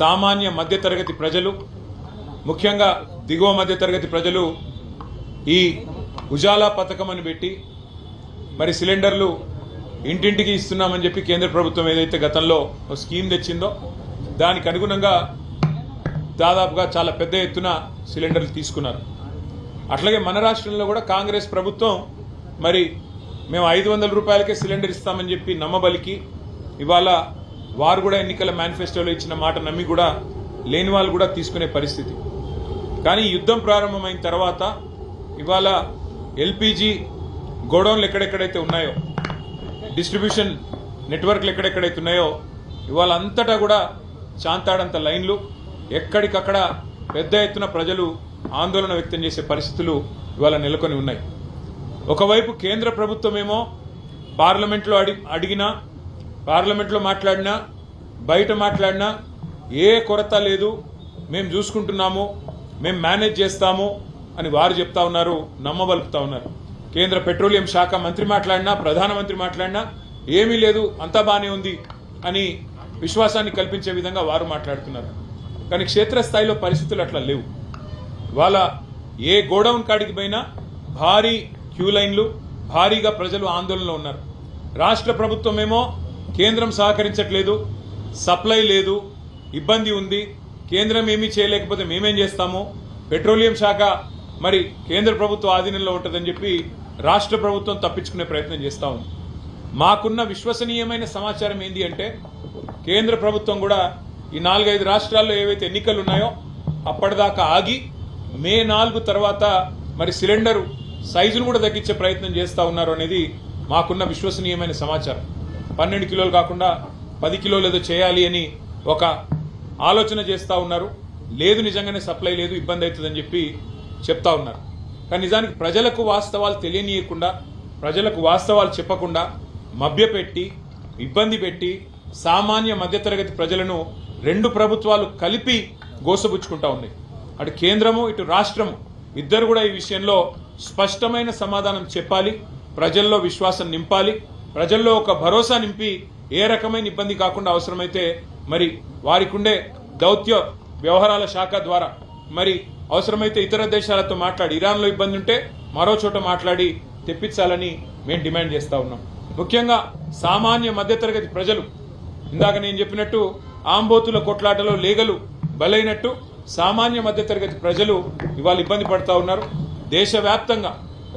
సామాన్య మధ్యతరగతి ప్రజలు ముఖ్యంగా దిగువ మధ్యతరగతి ప్రజలు ఈ ఉజాలా పథకం అని పెట్టి మరి సిలిండర్లు ఇంటింటికి ఇస్తున్నామని చెప్పి కేంద్ర ప్రభుత్వం ఏదైతే గతంలో ఒక స్కీమ్ తెచ్చిందో దానికి అనుగుణంగా దాదాపుగా చాలా పెద్ద ఎత్తున సిలిండర్లు తీసుకున్నారు. అట్లాగే మన రాష్ట్రంలో కూడా కాంగ్రెస్ ప్రభుత్వం మరి మేము 500 రూపాయలకే సిలిండర్ ఇస్తామని చెప్పి నమ్మబలికి ఇవాళ వారు కూడా ఎన్నికల మేనిఫెస్టోలో ఇచ్చిన మాట నమ్మి కూడా లేని వాళ్ళు కూడా తీసుకునే పరిస్థితి. కానీ యుద్ధం ప్రారంభమైన తర్వాత ఇవాళ ఎల్పిజి గోడౌన్లు ఎక్కడెక్కడైతే ఉన్నాయో, డిస్ట్రిబ్యూషన్ నెట్వర్క్లు ఎక్కడెక్కడైతే ఉన్నాయో ఇవాళ అంతటా కూడా చాంతాడంత లైన్లు, ఎక్కడికక్కడ పెద్ద ఎత్తున ప్రజలు ఆందోళన వ్యక్తం చేసే పరిస్థితులు ఇవాళ నెలకొని ఉన్నాయి. ఒకవైపు కేంద్ర ప్రభుత్వమేమో పార్లమెంట్లో అడిగినా, పార్లమెంట్లో మాట్లాడినా, బయట మాట్లాడినా ఏ కొరత లేదు, మేము చూసుకుంటున్నాము, మేము మేనేజ్ చేస్తాము అని వారు చెప్తా ఉన్నారు, నమ్మబలుపుతా ఉన్నారు. కేంద్ర పెట్రోలియం శాఖ మంత్రి మాట్లాడినా, ప్రధానమంత్రి మాట్లాడినా ఏమీ లేదు, అంతా బాగానే ఉంది అని విశ్వాసాన్ని కల్పించే విధంగా వారు మాట్లాడుతున్నారు. కానీ క్షేత్రస్థాయిలో పరిస్థితులు అట్లా లేవు. ఇవాళ ఏ గోడౌన్ కాడికి పోయినా భారీ క్యూ లైన్లు, భారీగా ప్రజలు ఆందోళనలో ఉన్నారు. రాష్ట్ర ప్రభుత్వమేమో కేంద్రం సహకరించట్లేదు, సప్లై లేదు, ఇబ్బంది ఉంది, కేంద్రం ఏమీ చేయలేకపోతే మేమేం చేస్తాము, పెట్రోలియం శాఖ మరి కేంద్ర ప్రభుత్వ ఆధీనంలో ఉంటుందని చెప్పి రాష్ట్ర ప్రభుత్వం తప్పించుకునే ప్రయత్నం చేస్తూ ఉంది. మాకున్న విశ్వసనీయమైన సమాచారం ఏంటి అంటే కేంద్ర ప్రభుత్వం కూడా ఈ 4-5 రాష్ట్రాల్లో ఏవైతే ఎన్నికలు ఉన్నాయో అప్పటిదాకా ఆగి మే 4 తర్వాత మరి సిలిండరు సైజును కూడా తగ్గించే ప్రయత్నం చేస్తూ ఉన్నారు అనేది మాకున్న విశ్వసనీయమైన సమాచారం. 12 కిలోలు కాకుండా 10 కిలోలు ఏదో చేయాలి అని ఒక ఆలోచన చేస్తూ ఉన్నారు. లేదు, నిజంగానే సప్లై లేదు, ఇబ్బంది అవుతుందని చెప్పి చెప్తా ఉన్నారు. కానీ నిజానికి ప్రజలకు వాస్తవాలు తెలియనీయకుండా, ప్రజలకు వాస్తవాలు చెప్పకుండా మభ్యపెట్టి, ఇబ్బంది పెట్టి సామాన్య మధ్యతరగతి ప్రజలను రెండు ప్రభుత్వాలు కలిపి గోసబుచ్చుకుంటా ఉన్నాయి. అటు కేంద్రము, ఇటు రాష్ట్రము ఇద్దరు కూడా ఈ విషయంలో స్పష్టమైన సమాధానం చెప్పాలి, ప్రజల్లో విశ్వాసం నింపాలి, ప్రజల్లో ఒక భరోసా నింపి ఏ రకమైన ఇబ్బంది కాకుండా అవసరమైతే మరి వారికి ఉండే దౌత్య వ్యవహారాల శాఖ ద్వారా మరి అవసరమైతే ఇతర దేశాలతో మాట్లాడి, ఇరాన్లో ఇబ్బంది ఉంటే మరో చోట మాట్లాడి తెప్పించాలని మేము డిమాండ్ చేస్తూ ఉన్నాం. ముఖ్యంగా సామాన్య మధ్యతరగతి ప్రజలు, ఇందాక నేను చెప్పినట్టు ఆంబోతుల కొట్లాటలో లేగలు బలైనట్టు సామాన్య మధ్యతరగతి ప్రజలు ఇవాళ ఇబ్బంది పడతా ఉన్నారు. దేశవ్యాప్తంగా,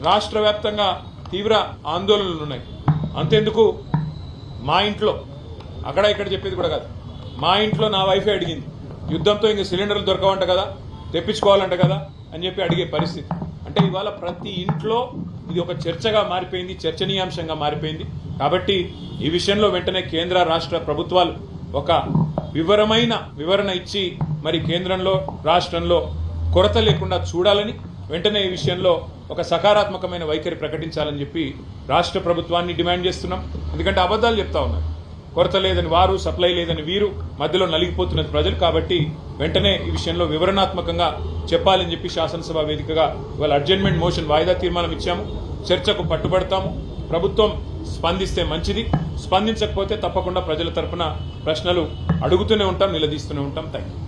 రాష్ట్ర వ్యాప్తంగా తీవ్ర ఆందోళనలు ఉన్నాయి. అంతెందుకు, మా ఇంట్లో, అక్కడ ఇక్కడ చెప్పేది కూడా కాదు, మా ఇంట్లో నా వైఫే అడిగింది, యుద్ధంతో ఇంక సిలిండర్లు దొరకవంట కదా, తెప్పించుకోవాలంట కదా అని చెప్పి అడిగే పరిస్థితి. అంటే ఇవాళ ప్రతి ఇంట్లో ఇది ఒక చర్చగా మారిపోయింది, చర్చనీయాంశంగా మారిపోయింది. కాబట్టి ఈ విషయంలో వెంటనే కేంద్ర రాష్ట్ర ప్రభుత్వాలు ఒక వివరణ ఇచ్చి మరి కేంద్రంలో, రాష్ట్రంలో కొరత లేకుండా చూడాలని, వెంటనే ఈ విషయంలో ఒక సకారాత్మకమైన వైఖరి ప్రకటించాలని చెప్పి రాష్ట్ర ప్రభుత్వాన్ని డిమాండ్ చేస్తున్నాం. ఎందుకంటే అబద్ధాలు చెప్తా ఉన్నారు, కొరత లేదని వారు, సప్లై లేదని వీరు, మధ్యలో నలిగిపోతున్నది ప్రజలు. కాబట్టి వెంటనే ఈ విషయంలో వివరణాత్మకంగా చెప్పాలని చెప్పి శాసనసభ వేదికగా ఇవాళ అడ్జర్న్మెంట్ మోషన్ వాయిదా తీర్మానం ఇచ్చాము. చర్చకు పట్టుబడతాము. ప్రభుత్వం స్పందిస్తే మంచిది, స్పందించకపోతే తప్పకుండా ప్రజల తరపున ప్రశ్నలు అడుగుతూనే ఉంటాం, నిలదీస్తూనే ఉంటాం. Thank you.